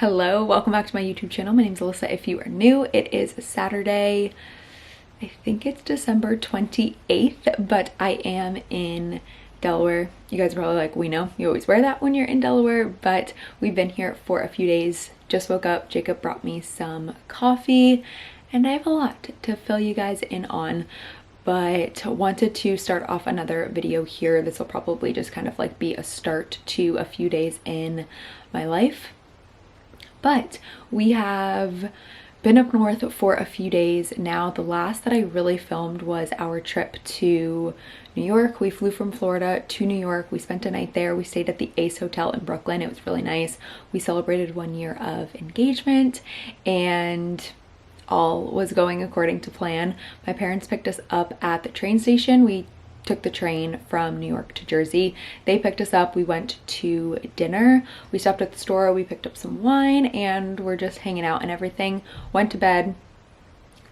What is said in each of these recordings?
Hello, welcome back to my YouTube channel. My name is Alyssa. If you are new, it is Saturday, I think it's December 28th, but I am in Delaware. You guys are probably like, we know you always wear that when you're in Delaware, but we've been here for a few days. Just woke up, Jacob brought me some coffee, and I have a lot to fill you guys in on, but wanted to start off another video here. This will probably just kind of like be a start to a few days in my life. But we have been up north for a few days now. The last that I really filmed was our trip to New York. We flew from Florida to New York. We spent a night there. We stayed at the Ace Hotel in Brooklyn. It was really nice. We celebrated 1 year of engagement and all was going according to plan. My parents picked us up at the train station. We took the train from New York to Jersey. They picked us up. We went to dinner. We stopped at the store. We picked up some wine and we're just hanging out and everything. Went to bed.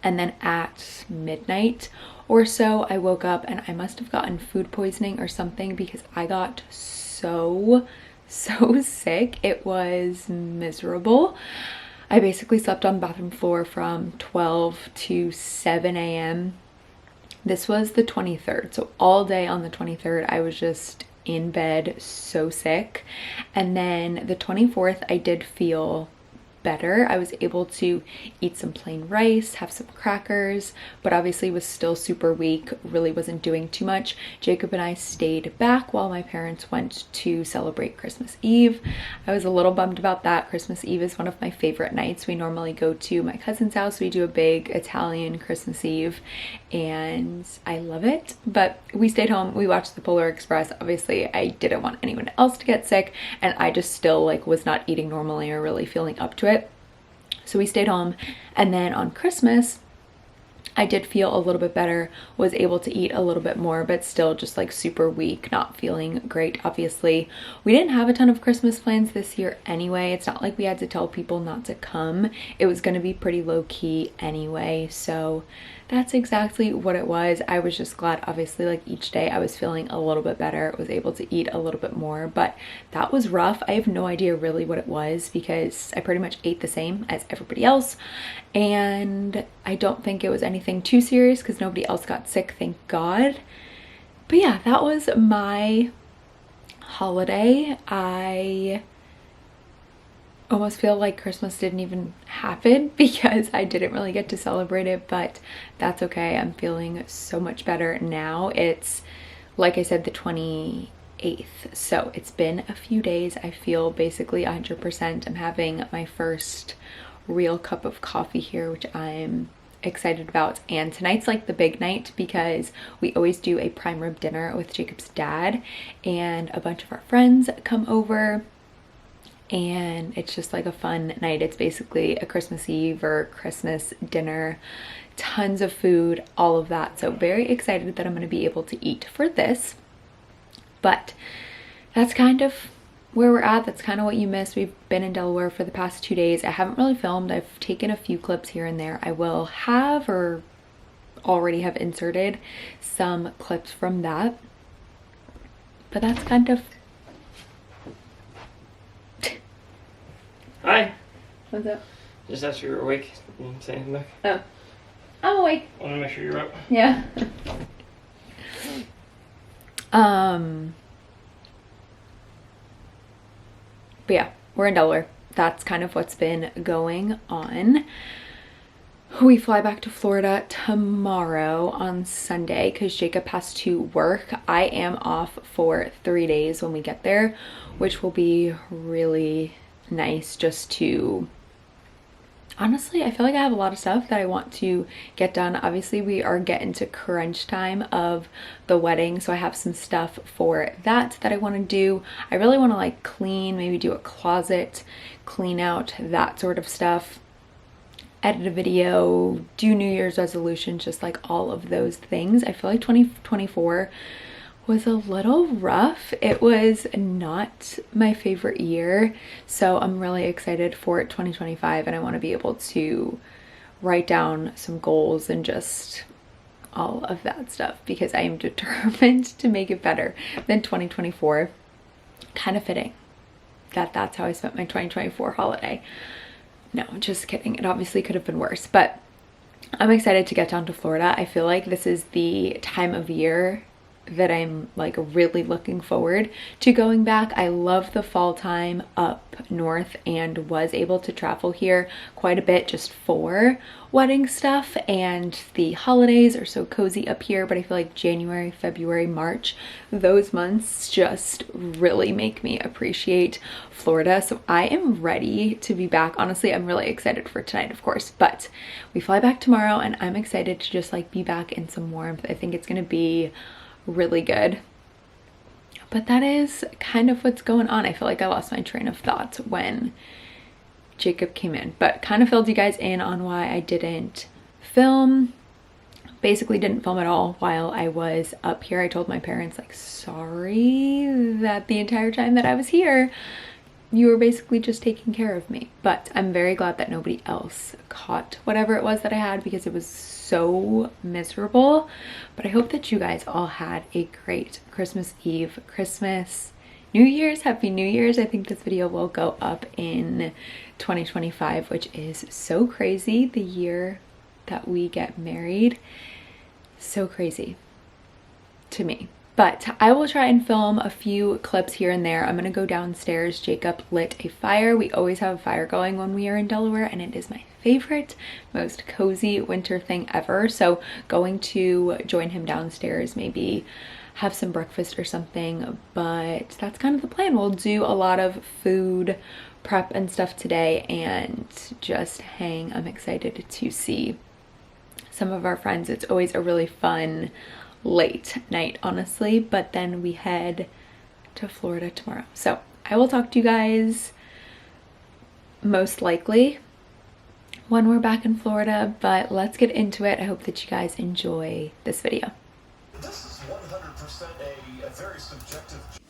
And then at midnight or so, I woke up and I must have gotten food poisoning or something because I got so sick. It was miserable. I basically slept on the bathroom floor from 12 to 7 a.m. This was the 23rd, so all day on the 23rd I was just in bed so sick. And then the 24th I did feel better. I was able to eat some plain rice, have some crackers, but obviously was still super weak, really wasn't doing too much. Jacob and I stayed back while my parents went to celebrate Christmas Eve. I was a little bummed about that. Christmas Eve is one of my favorite nights. We normally go to my cousin's house. We do a big Italian Christmas Eve and I love it, but we stayed home. We watched the Polar Express. Obviously I didn't want anyone else to get sick and I just still like was not eating normally or really feeling up to it. So we stayed home, and then on Christmas I did feel a little bit better, was able to eat a little bit more, but still just like super weak, not feeling great. Obviously we didn't have a ton of Christmas plans this year anyway. It's not like we had to tell people not to come. It was going to be pretty low-key anyway, so that's exactly what it was. I was just glad, obviously, like each day I was feeling a little bit better, was able to eat a little bit more, but that was rough. I have no idea really what it was because I pretty much ate the same as everybody else, and I don't think it was anything too serious because nobody else got sick, thank God. But yeah, that was my holiday. I almost feel like Christmas didn't even happen because I didn't really get to celebrate it, but that's okay. I'm feeling so much better now. It's, like I said, the 28th, so it's been a few days. I feel basically 100%. I'm having my first real cup of coffee here, which I'm excited about, and tonight's like the big night because we always do a prime rib dinner with Jacob's dad and a bunch of our friends come over. And it's just like a fun night. It's basically a Christmas Eve or Christmas dinner, tons of food, all of that. So very excited that I'm going to be able to eat for this. But that's kind of where we're at. That's kind of what you missed. We've been in Delaware for the past 2 days. I haven't really filmed. I've taken a few clips here and there. I will have or already have inserted some clips from that. But that's kind of... Hi. What's up? Just asked if you were awake. You didn't say anything back. Oh, I'm awake. I want to make sure you're up. Yeah. But yeah, we're in Delaware. That's kind of what's been going on. We fly back to Florida tomorrow on Sunday because Jacob has to work. I am off for 3 days when we get there, which will be really nice just to, honestly, I feel like I have a lot of stuff that I want to get done. Obviously we are getting to crunch time of the wedding, so I have some stuff for that I want to do. I really want to like clean, maybe do a closet clean out, that sort of stuff, edit a video, do New Year's resolutions, just like all of those things. I feel like 2024 was a little rough. It was not my favorite year, so I'm really excited for 2025 and I want to be able to write down some goals and just all of that stuff because I am determined to make it better than 2024. Kind of fitting. that that's how I spent my 2024 holiday. No, just kidding. It obviously could have been worse, but I'm excited to get down to Florida. I feel like this is the time of year that I'm like really looking forward to going back. I love the fall time up north and was able to travel here quite a bit just for wedding stuff, and the holidays are so cozy up here. But I feel like January, February, March, those months just really make me appreciate Florida. So I am ready to be back. Honestly, I'm really excited for tonight, of course, but we fly back tomorrow and I'm excited to just like be back in some warmth. I think it's gonna be really good. But that is kind of what's going on. I feel like I lost my train of thought when Jacob came in, but kind of filled you guys in on why I didn't film. Basically didn't film at all while I was up here. I told my parents like, sorry that the entire time that I was here you were basically just taking care of me. But I'm very glad that nobody else caught whatever it was that I had, because it was so miserable. But I hope that you guys all had a great Christmas Eve, Christmas, New Year's, Happy New Year's. I think this video will go up in 2025, which is so crazy. The year that we get married, so crazy to me. But I will try and film a few clips here and there. I'm gonna go downstairs. Jacob lit a fire. We always have a fire going when we are in Delaware, and it is my favorite, most cozy winter thing ever. So going to join him downstairs, maybe have some breakfast or something, but that's kind of the plan. We'll do a lot of food prep and stuff today and just hang. I'm excited to see some of our friends. It's always a really fun late night, honestly, but then we head to Florida tomorrow. So I will talk to you guys most likely when we're back in Florida, but let's get into it. I hope that you guys enjoy this video. This is 100% a very subjective.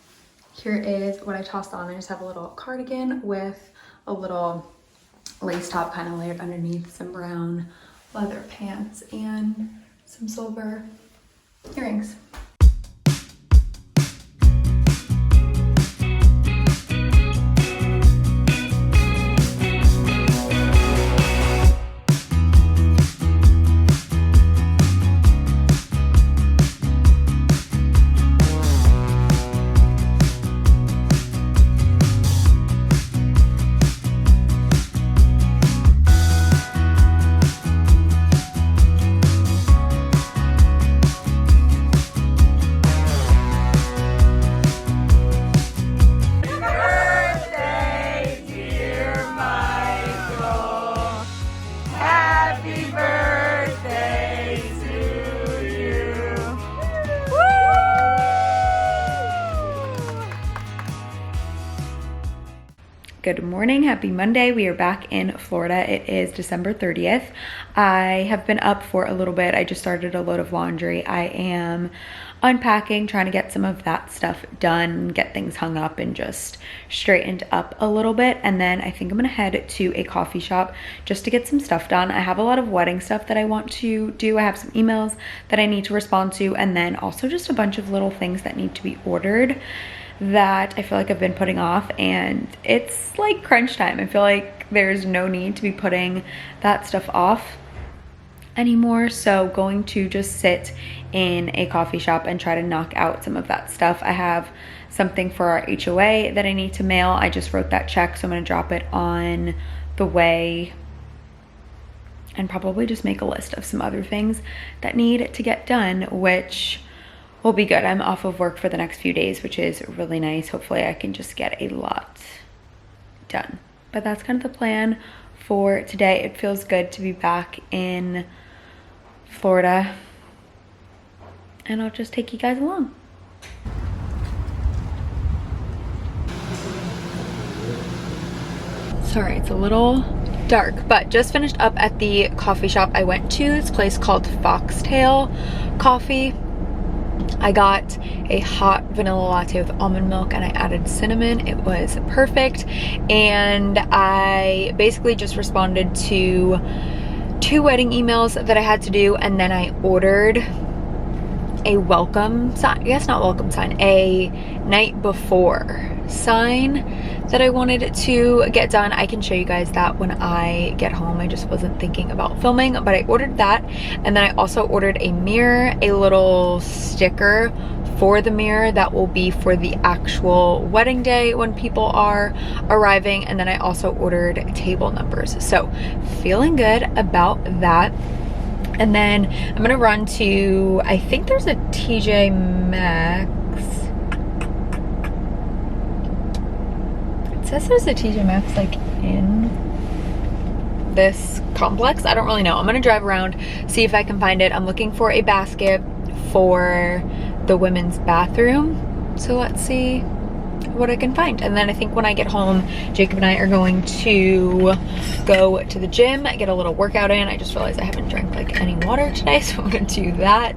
Here is what I tossed on. I just have a little cardigan with a little lace top kind of layered underneath, some brown leather pants, and some silver earrings. Good morning, happy Monday. We are back in Florida. It is December 30th. I have been up for a little bit. I just started a load of laundry. I am unpacking, trying to get some of that stuff done, get things hung up and just straightened up a little bit. And then I think I'm gonna head to a coffee shop just to get some stuff done. I have a lot of wedding stuff that I want to do. I have some emails that I need to respond to, and then also just a bunch of little things that need to be ordered that I feel like I've been putting off, and it's like crunch time. I feel like there's no need to be putting that stuff off anymore. So going to just sit in a coffee shop and try to knock out some of that stuff. I have something for our HOA that I need to mail. I just wrote that check, so I'm gonna drop it on the way and probably just make a list of some other things that need to get done, which will be good. I'm off of work for the next few days, which is really nice. Hopefully I can just get a lot done. But that's kind of the plan for today. It feels good to be back in Florida, and I'll just take you guys along. Sorry, it's a little dark, but just finished up at the coffee shop I went to. This place called Foxtail Coffee. I got a hot vanilla latte with almond milk and I added cinnamon. It was perfect. And I basically just responded to 2 wedding emails that I had to do, and then I ordered a welcome sign, I guess not welcome sign, a night before sign that I wanted to get done. I can show you guys that when I get home. I just wasn't thinking about filming, but I ordered that. And then I also ordered a mirror, a little sticker for the mirror that will be for the actual wedding day when people are arriving. And then I also ordered table numbers. So feeling good about that. And then I'm gonna run to, I think there's a TJ Maxx. It says there's a TJ Maxx like in this complex. I don't really know. I'm gonna drive around, see if I can find it. I'm looking for a basket for the women's bathroom. So let's see what I can find. And then I think when I get home, Jacob and I are going to go to the gym, get a little workout in. I just realized I haven't drank like any water today, so I'm gonna do that.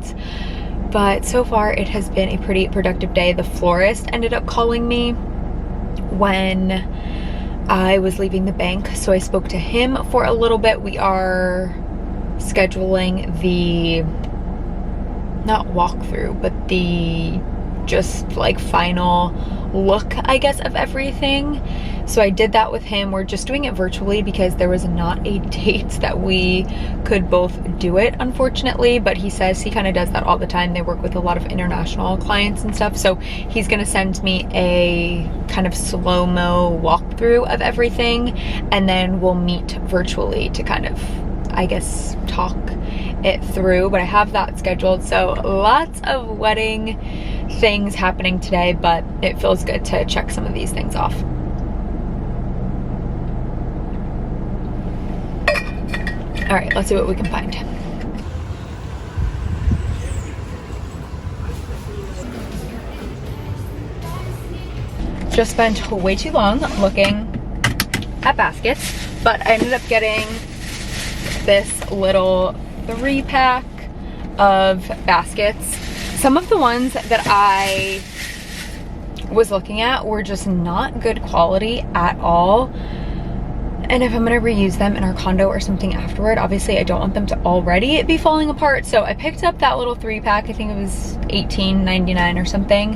But so far it has been a pretty productive day. The florist ended up calling me when I was leaving the bank, so I spoke to him for a little bit. We are scheduling the, not walkthrough, but the just like final look, I guess, of everything. So I did that with him. We're just doing it virtually because there was not a date that we could both do it, unfortunately, but he says he kind of does that all the time. They work with a lot of international clients and stuff, so he's gonna send me a kind of slow-mo walkthrough of everything, and then we'll meet virtually to kind of, I guess, talk it through. But I have that scheduled, so lots of wedding things happening today, but it feels good to check some of these things off. All right, let's see what we can find. Just spent way too long looking at baskets, but I ended up getting this little 3-pack of baskets. Some of the ones that I was looking at were just not good quality at all. And if I'm gonna reuse them in our condo or something afterward, obviously I don't want them to already be falling apart. So I picked up that little 3-pack, I think it was $18.99 or something.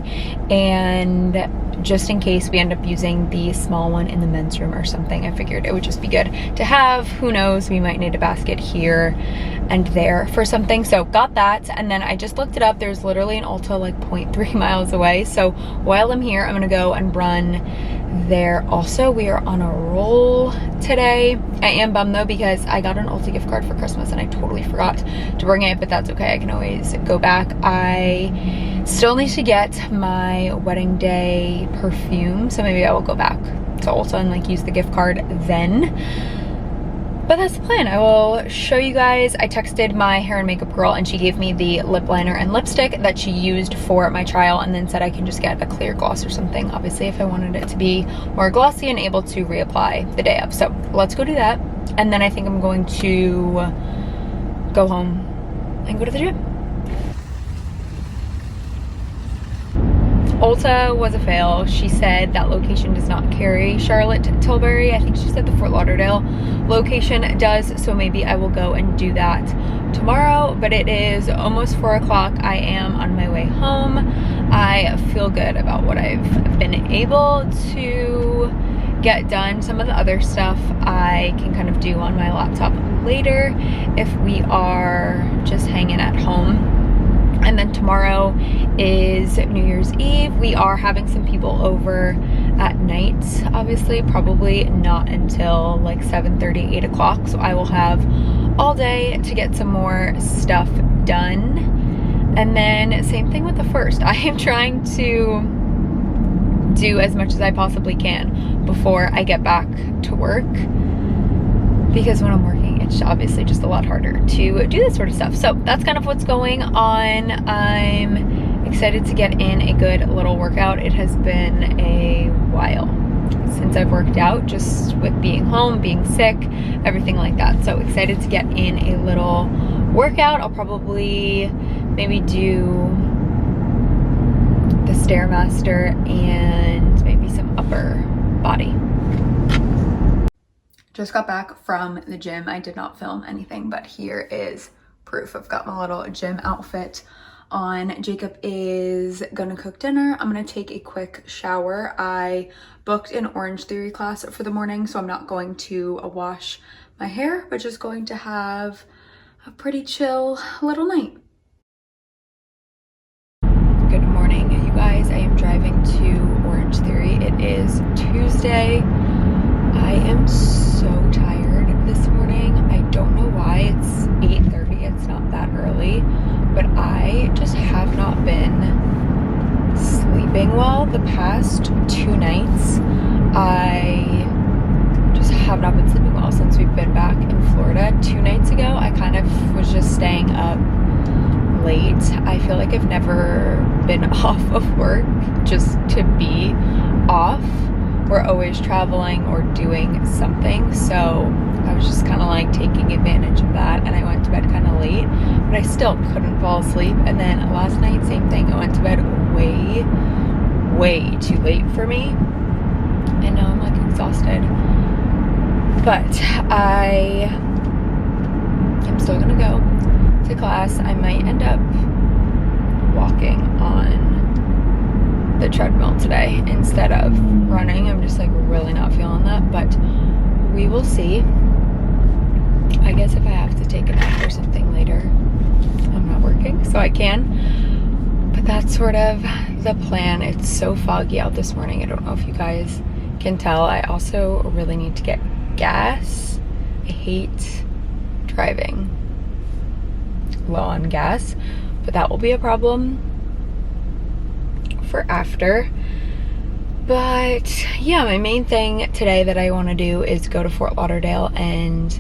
And just in case we end up using the small one in the men's room or something, I figured it would just be good to have. Who knows, we might need a basket here and there for something. So got that, and then I just looked it up. There's literally an Ulta like 0.3 miles away. So while I'm here, I'm gonna go and run there. Also, we are on a roll today. I am bummed though because I got an Ulta gift card for Christmas and I totally forgot to bring it, but that's okay. I can always go back. I still need to get my wedding day perfume, so maybe I will go back to Ulta and like use the gift card then. But that's the plan. I will show you guys. I texted my hair and makeup girl and she gave me the lip liner and lipstick that she used for my trial, and then said I can just get a clear gloss or something, obviously, if I wanted it to be more glossy and able to reapply the day of. So let's go do that. And then I think I'm going to go home and go to the gym. Ulta was a fail. She said that location does not carry Charlotte Tilbury. I think she said the Fort Lauderdale location does, so maybe I will go and do that tomorrow. But it is almost 4 o'clock. I am on my way home. I feel good about what I've been able to get done. Some of the other stuff I can kind of do on my laptop later if we are just hanging at home. And then tomorrow is New Year's Eve. We are having some people over at night, obviously, probably not until like 7:30, 8 o'clock. So I will have all day to get some more stuff done. And then same thing with the first. I am trying to do as much as I possibly can before I get back to work, because when I'm working, it's obviously just a lot harder to do this sort of stuff. So that's kind of what's going on. I'm excited to get in a good little workout. It has been a while since I've worked out, just with being home, being sick, everything like that. So excited to get in a little workout. I'll probably maybe do the Stairmaster and maybe some upper body. Just got back from the gym. I did not film anything, but here is proof. I've got my little gym outfit on. Jacob is gonna cook dinner. I'm gonna take a quick shower. I booked an Orange Theory class for the morning, so I'm not going to wash my hair, but just going to have a pretty chill little night. Good morning, you guys. I am driving to Orange Theory. It is Tuesday. I am so tired this morning. I don't know why. It's 8:30. It's not that early, but I just have not been sleeping well the past 2 nights. I just have not been sleeping well since we've been back in Florida. 2 nights ago, I kind of was just staying up late. I feel like I've never been off of work just to be off. We're always traveling or doing something, so I was just kind of like taking advantage of that, and I went to bed kind of late, but I still couldn't fall asleep. And then last night, same thing. I went to bed way too late for me, and now I'm like exhausted. But I am still gonna go to class. I might end up walking on the treadmill today instead of running. I'm just like really not feeling that, but we will see. I guess if I have to take a nap or something later, I'm not working, so I can. But that's sort of the plan. It's so foggy out this morning. I don't know if you guys can tell. I also really need to get gas. I hate driving low on gas, but that will be a problem for after. But yeah, my main thing today that I want to do is go to Fort Lauderdale and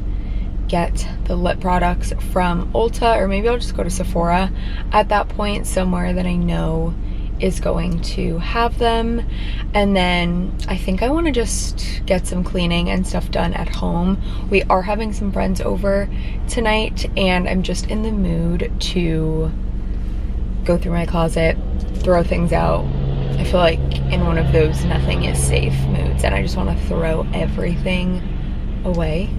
get the lip products from Ulta, or maybe I'll just go to Sephora at that point, somewhere that I know is going to have them. And then I think I want to just get some cleaning and stuff done at home. We are having some friends over tonight, and I'm just in the mood to go through my closet, throw things out. I feel like in one of those nothing is safe moods, and I just want to throw everything away.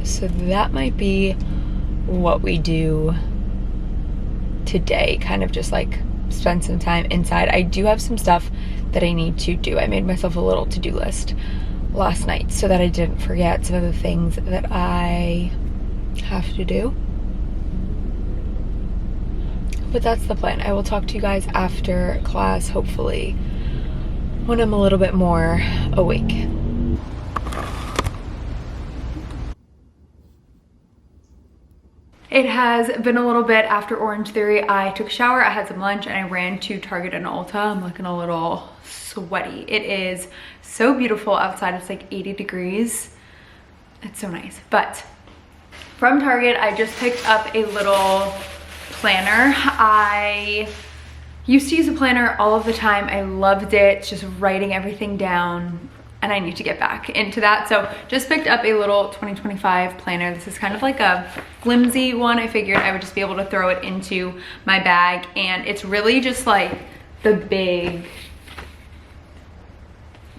So that might be what we do today, kind of just like spend some time inside. I do have some stuff that I need to do. I made myself a little to-do list last night so that I didn't forget some of the things that I have to do. But that's the plan. I will talk to you guys after class, hopefully, when I'm a little bit more awake. It has been a little bit after Orange Theory. I took a shower, I had some lunch, and I ran to Target and Ulta. I'm looking a little sweaty. It is so beautiful outside. It's like 80 degrees. It's so nice. But from Target, I just picked up a little planner. I used to use a planner all of the time. I loved it, just writing everything down, and I need to get back into that. So just picked up a little 2025 planner. This is kind of like a flimsy one. I figured I would just be able to throw it into my bag, and it's really just like the big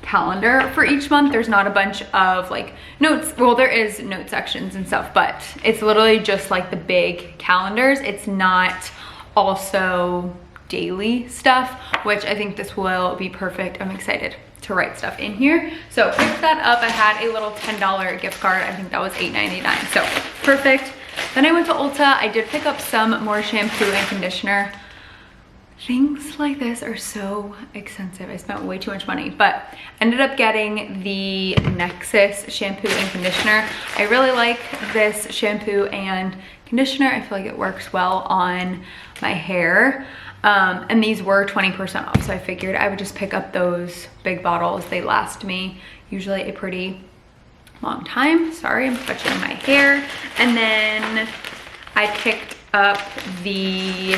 calendar for each month. There's not a bunch of like notes. Well, there is note sections and stuff, but it's literally just like the big calendars. It's not also daily stuff, which I think this will be perfect. I'm excited to write stuff in here. So picked that up. I had a little $10 gift card. I think that was $8.99. So perfect. Then I went to Ulta. I did pick up some more shampoo and conditioner. Things like this are so expensive. I spent way too much money, but ended up getting the Nexus shampoo and conditioner. I really like this shampoo and conditioner. I feel like it works well on my hair. And these were 20% off, so I figured I would just pick up those big bottles. They last me usually a pretty long time. Sorry, I'm touching my hair. And then I picked up the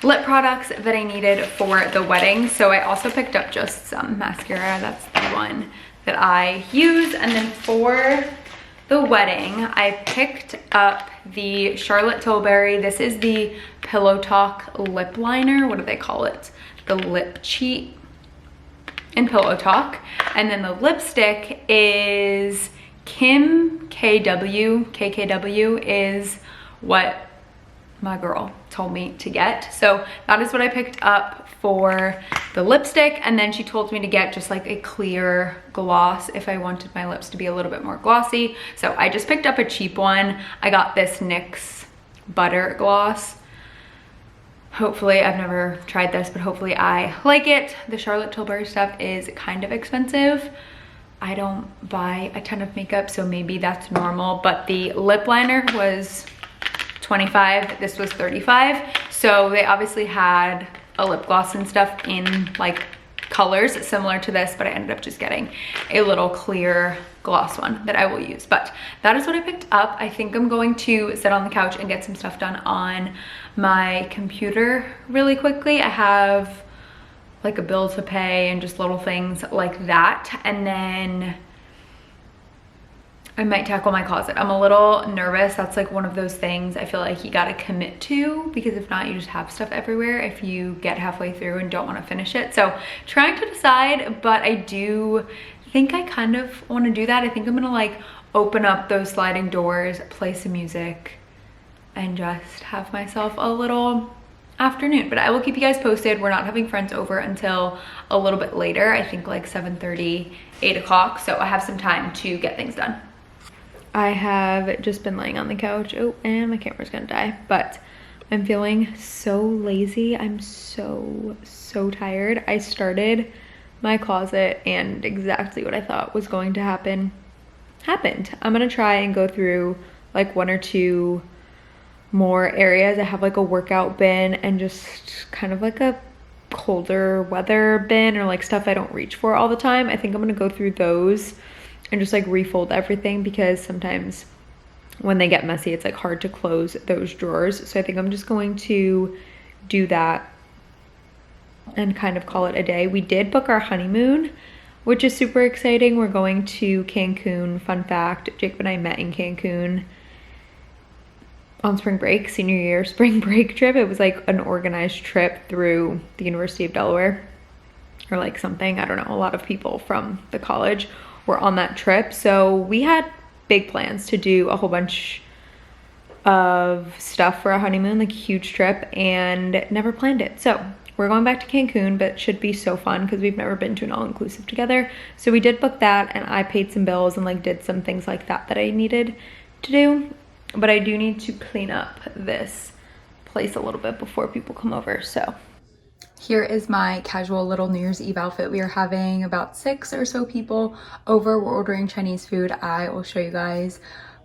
lip products that I needed for the wedding. So I also picked up just some mascara. That's the one that I use. And then for the wedding, I picked up the Charlotte Tilbury. This is the Pillow Talk lip liner. What do they call it? The lip cheat in Pillow Talk. And then the lipstick is Kim KW. KKW is what my girl told me to get. So that is what I picked up for the lipstick. And then she told me to get just like a clear gloss if I wanted my lips to be a little bit more glossy. So I just picked up a cheap one. I got this NYX butter gloss. Hopefully, I've never tried this, but hopefully I like it. The Charlotte Tilbury stuff is kind of expensive. I don't buy a ton of makeup, so maybe that's normal, but the lip liner was $25, this was $35. So they obviously had a lip gloss and stuff in like colors similar to this, but I ended up just getting a little clear gloss one that I will use. But that is what I picked up. I think I'm going to sit on the couch and get some stuff done on my computer really quickly. I have like a bill to pay and just little things like that. And then I might tackle my closet. I'm a little nervous. That's like one of those things I feel like you gotta commit to, because if not, you just have stuff everywhere if you get halfway through and don't wanna finish it. So trying to decide, but I do think I kind of wanna do that. I think I'm gonna like open up those sliding doors, play some music, and just have myself a little afternoon. But I will keep you guys posted. We're not having friends over until a little bit later. I think like 7:30, 8 o'clock. So I have some time to get things done. I have just been laying on the couch. Oh, and my camera's gonna die, but I'm feeling so lazy. I'm so tired. I started my closet and exactly what I thought was going to happen happened. I'm gonna try and go through like 1 or 2 more areas. I have like a workout bin and just kind of like a colder weather bin, or like stuff I don't reach for all the time. I think I'm gonna go through those and just like refold everything, because sometimes when they get messy, it's like hard to close those drawers. So I think I'm just going to do that and kind of call it a day. We did book our honeymoon, which is super exciting. We're going to Cancun. Fun fact, Jacob and I met in Cancun on spring break, senior year spring break trip. It was like an organized trip through the University of Delaware or like something. I don't know. A lot of people from the college were on that trip. So we had big plans to do a whole bunch of stuff for a honeymoon, like a huge trip, and never planned it. So we're going back to Cancun, but it should be so fun because we've never been to an all-inclusive together. So we did book that, and I paid some bills and like did some things like that that I needed to do. But I do need to clean up this place a little bit before people come over. So here is my casual little New Year's Eve outfit. We are having about 6 or so people over. We're ordering Chinese food. I will show you guys.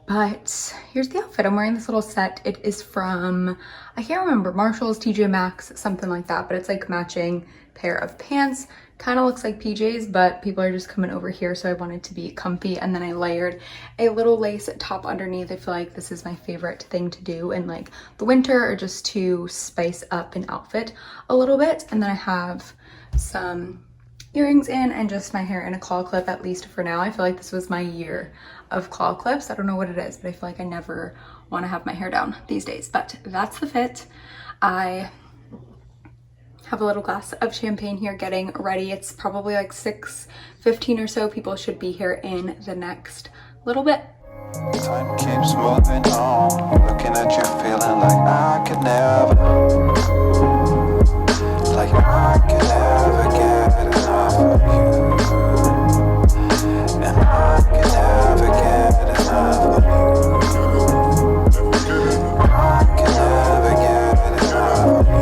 But here's the outfit. I'm wearing this little set. It is from, I can't remember, Marshall's, TJ Maxx, something like that. But it's like matching pair of pants. Kind of looks like PJs, but people are just coming over here, so I wanted to be comfy. And then I layered a little lace top underneath. I feel like this is my favorite thing to do in like the winter, or just to spice up an outfit a little bit. And then I have some earrings in and just my hair in a claw clip, at least for now. I feel like this was my year of claw clips. I don't know what it is, but I feel like I never want to have my hair down these days. But that's the fit. I have a little glass of champagne here getting ready. It's probably like 6:15 or so. People should be here in the next little bit. Time keeps moving on, looking at you feeling like I could never, like I could never get enough of you, and I could never get enough of you, I could never get enough of you.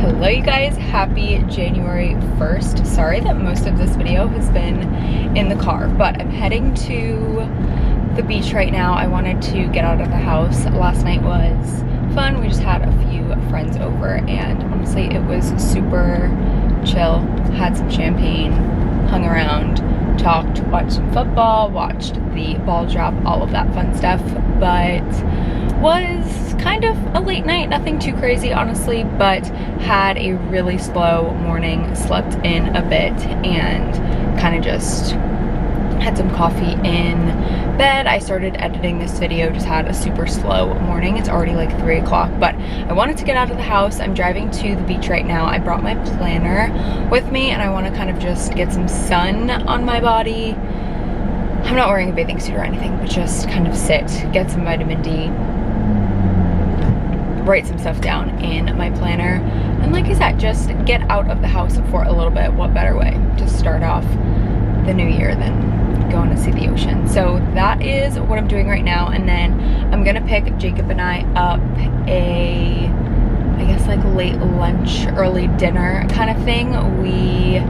Hello you guys, happy January 1st. Sorry that most of this video has been in the car, but I'm heading to the beach right now. I wanted to get out of the house. Last night was fun. We just had a few friends over, and honestly it was super chill. Had some champagne, hung around, talked, watched some football, watched the ball drop, all of that fun stuff. But was kind of a late night, nothing too crazy honestly, but had a really slow morning, slept in a bit, and kind of just had some coffee in bed. I started editing this video, just had a super slow morning. It's already like 3 o'clock, but I wanted to get out of the house. I'm driving to the beach right now. I brought my planner with me and I want to kind of just get some sun on my body. I'm not wearing a bathing suit or anything, but just kind of sit, get some vitamin D, write some stuff down in my planner, and like I said, just get out of the house for a little bit. What better way to start off the new year than going to see the ocean? So that is what I'm doing right now, and then I'm gonna pick Jacob and I up I guess like late lunch, early dinner kind of thing. We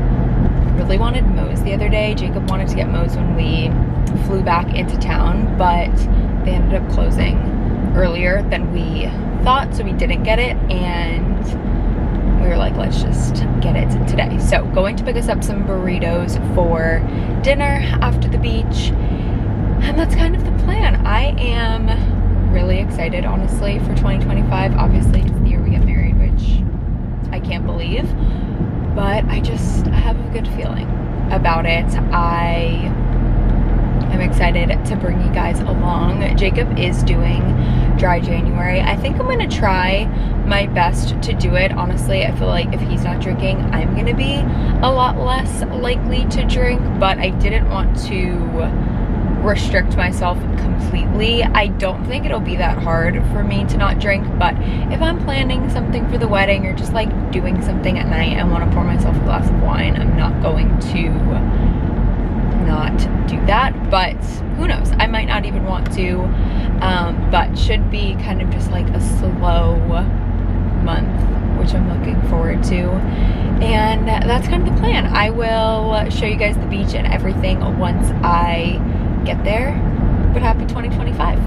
really wanted Moe's the other day. Jacob wanted to get Moe's when we flew back into town, but they ended up closing earlier than we thought, so we didn't get it, and we were like, let's just get it today. So going to pick us up some burritos for dinner after the beach, and that's kind of the plan. I am really excited, honestly, for 2025. Obviously it's the year we get married, which I can't believe, but I have a good feeling about it. I'm excited to bring you guys along. Jacob is doing dry January. I think I'm gonna try my best to do it. Honestly, I feel like if he's not drinking, I'm gonna be a lot less likely to drink, but I didn't want to restrict myself completely. I don't think it'll be that hard for me to not drink, but if I'm planning something for the wedding or just like doing something at night and want to pour myself a glass of wine, I'm not going to not do that. But who knows, I might not even want to, but should be kind of just like a slow month, which I'm looking forward to, and that's kind of the plan. I will show you guys the beach and everything once I get there, but happy 2025.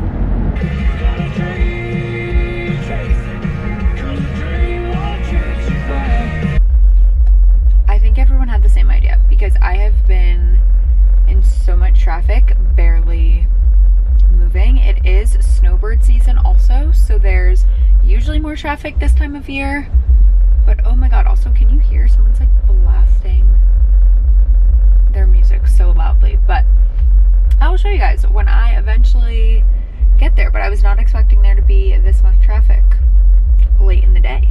I think everyone had the same idea, because I have been in so much traffic, barely moving. It is snowbird season also, so there's usually more traffic this time of year, but oh my god, also can you hear someone's like blasting their music so loudly? But I'll show you guys when I eventually get there, but I was not expecting there to be this much traffic late in the day.